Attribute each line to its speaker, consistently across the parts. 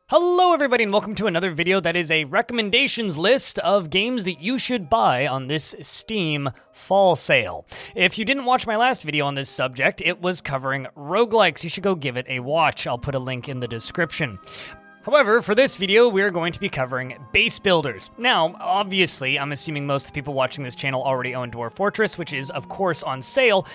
Speaker 1: Hello everybody and welcome to another video that is a recommendations list of games that you should buy on this Steam fall sale. If you didn't watch my last video on this subject, it was covering roguelikes. You should go give it a watch. I'll put a link in the description. However, for this video, we're going to be covering base builders. Now, obviously, I'm assuming most of the people watching this channel already own Dwarf Fortress, which is, of course, on sale.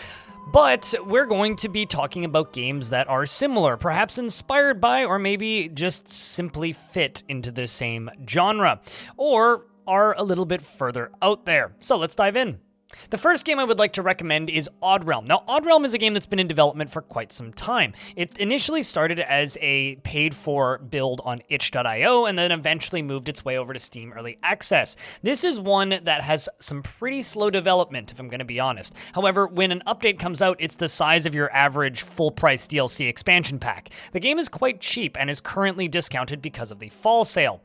Speaker 1: But we're going to be talking about games that are similar, perhaps inspired by, or maybe just simply fit into the same genre, or are a little bit further out there. So let's dive in. The first game I would like to recommend is Oddrealm. Now, Oddrealm is a game that's been in development for quite some time. It initially started as a paid-for build on itch.io and then eventually moved its way over to Steam Early Access. This is one that has some pretty slow development, if I'm going to be honest. However, when an update comes out, it's the size of your average full-price DLC expansion pack. The game is quite cheap and is currently discounted because of the fall sale.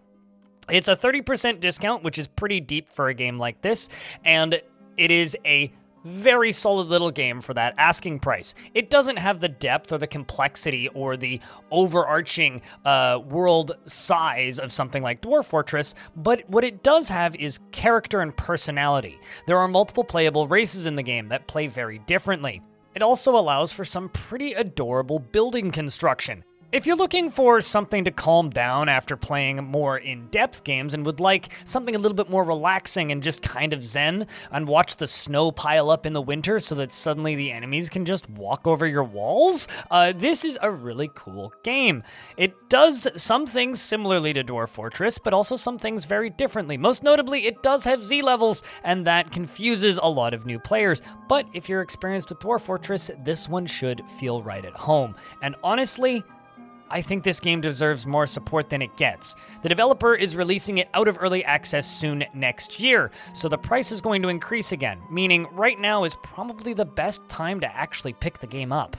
Speaker 1: It's a 30% discount, which is pretty deep for a game like this, and it is a very solid little game for that asking price. It doesn't have the depth or the complexity or the overarching world size of something like Dwarf Fortress, but what it does have is character and personality. There are multiple playable races in the game that play very differently. It also allows for some pretty adorable building construction. If you're looking for something to calm down after playing more in-depth games and would like something a little bit more relaxing and just kind of zen and watch the snow pile up in the winter so that suddenly the enemies can just walk over your walls, this is a really cool game. It does some things similarly to Dwarf Fortress, but also some things very differently. Most notably, it does have Z levels, and that confuses a lot of new players. But if you're experienced with Dwarf Fortress, this one should feel right at home. And honestly, I think this game deserves more support than it gets. The developer is releasing it out of early access soon next year, so the price is going to increase again, meaning right now is probably the best time to actually pick the game up.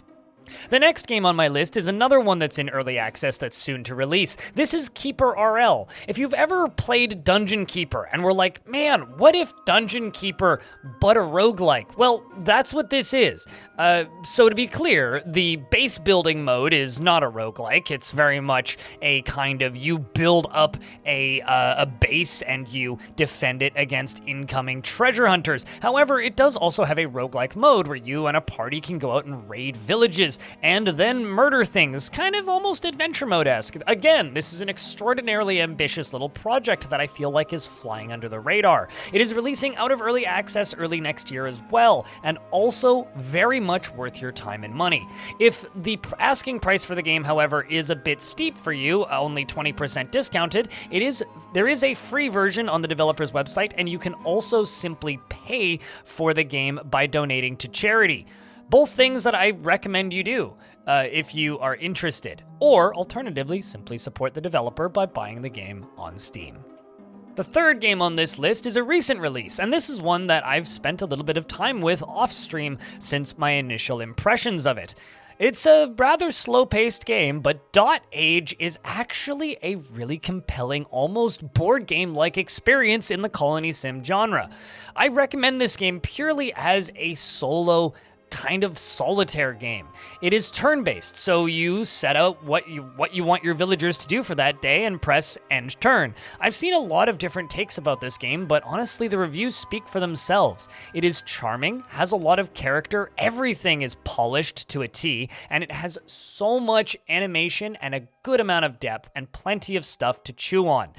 Speaker 1: The next game on my list is another one that's in early access that's soon to release. This is KeeperRL. If you've ever played Dungeon Keeper and were like, man, what if Dungeon Keeper but a roguelike? Well, that's what this is. So to be clear, the base building mode is not a roguelike. It's very much a kind of you build up a base and you defend it against incoming treasure hunters. However, it does also have a roguelike mode where you and a party can go out and raid villages and then murder things, kind of almost adventure mode-esque. Again, this is an extraordinarily ambitious little project that I feel like is flying under the radar. It is releasing out of early access early next year as well, and also very much worth your time and money. If the asking price for the game, however, is a bit steep for you, only 20% discounted, there is a free version on the developer's website, and you can also simply pay for the game by donating to charity. Both things that I recommend you do if you are interested, or alternatively, simply support the developer by buying the game on Steam. The third game on this list is a recent release, and this is one that I've spent a little bit of time with off-stream since my initial impressions of it. It's a rather slow-paced game, but Dot Age is actually a really compelling, almost board game-like experience in the colony sim genre. I recommend this game purely as a solo kind of solitaire game. It is turn-based, so you set out what you want your villagers to do for that day and press end turn. I've seen a lot of different takes about this game, but honestly the reviews speak for themselves. It is charming, has a lot of character, everything is polished to a T, and it has so much animation and a good amount of depth and plenty of stuff to chew on.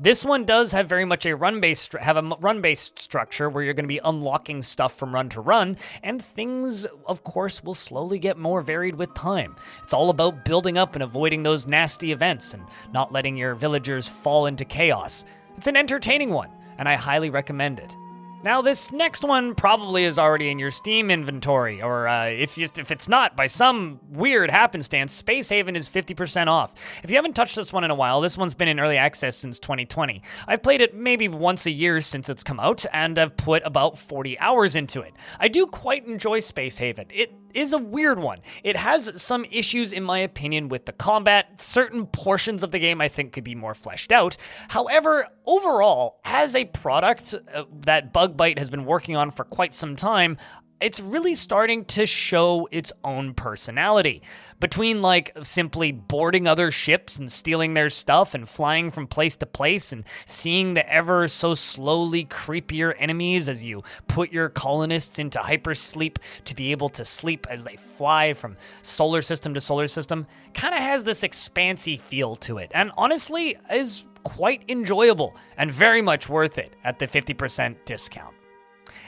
Speaker 1: This one does have very much a run-based structure where you're going to be unlocking stuff from run to run, and things, of course, will slowly get more varied with time. It's all about building up and avoiding those nasty events and not letting your villagers fall into chaos. It's an entertaining one, and I highly recommend it. Now, this next one probably is already in your Steam inventory, or if it's not, by some weird happenstance, Space Haven is 50% off. If you haven't touched this one in a while, this one's been in early access since 2020. I've played it maybe once a year since it's come out, and I've put about 40 hours into it. I do quite enjoy Space Haven. It is a weird one. It has some issues, in my opinion, with the combat. Certain portions of the game I think could be more fleshed out. However, overall, as a product that Bug Bite has been working on for quite some time, it's really starting to show its own personality. Between like simply boarding other ships and stealing their stuff and flying from place to place and seeing the ever so slowly creepier enemies as you put your colonists into hypersleep to be able to sleep as they fly from solar system to solar system, kind of has this expansive feel to it, and honestly is quite enjoyable and very much worth it at the 50% discount.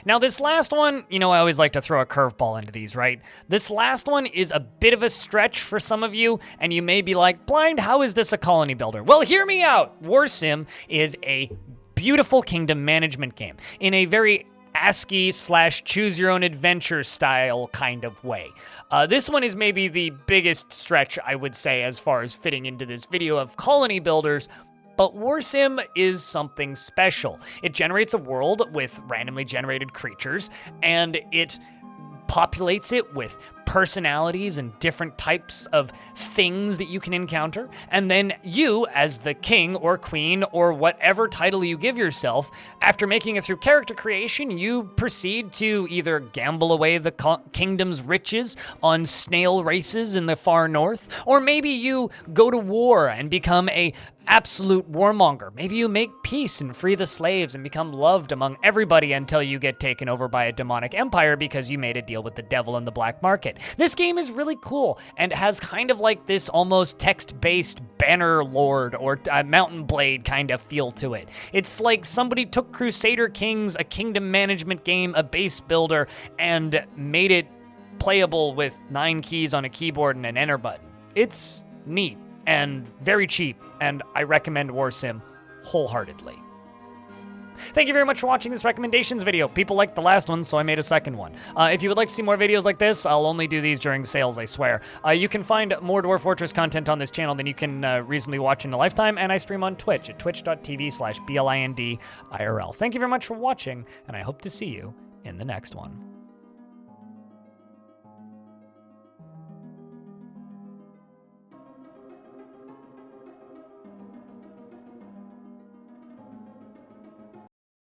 Speaker 1: Now, this last one, I always like to throw a curveball into these, right? This last one is a bit of a stretch for some of you, and you may be like, Blind, how is this a colony builder? Well, hear me out. WarSim is a beautiful kingdom management game in a very ASCII/choose-your-own-adventure style kind of way. This one is maybe the biggest stretch, I would say, as far as fitting into this video of colony builders. But WarSim is something special. It generates a world with randomly generated creatures, and it populates it with personalities and different types of things that you can encounter. And then you, as the king or queen or whatever title you give yourself, after making it through character creation, you proceed to either gamble away the kingdom's riches on snail races in the far north, or maybe you go to war and become a absolute warmonger. Maybe you make peace and free the slaves and become loved among everybody until you get taken over by a demonic empire because you made a deal with the devil in the black market. This game is really cool and has kind of like this almost text-based Banner Lord or Mountain Blade kind of feel to it. It's like somebody took Crusader Kings, a kingdom management game, a base builder, and made it playable with 9 keys on a keyboard and an enter button. It's neat and very cheap, and I recommend WarSim wholeheartedly. Thank you very much for watching this recommendations video. People liked the last one, so I made a second one. If you would like to see more videos like this, I'll only do these during sales, I swear. You can find more Dwarf Fortress content on this channel than you can reasonably watch in a lifetime, and I stream on Twitch at twitch.tv/BLINDIRL. Thank you very much for watching, and I hope to see you in the next one.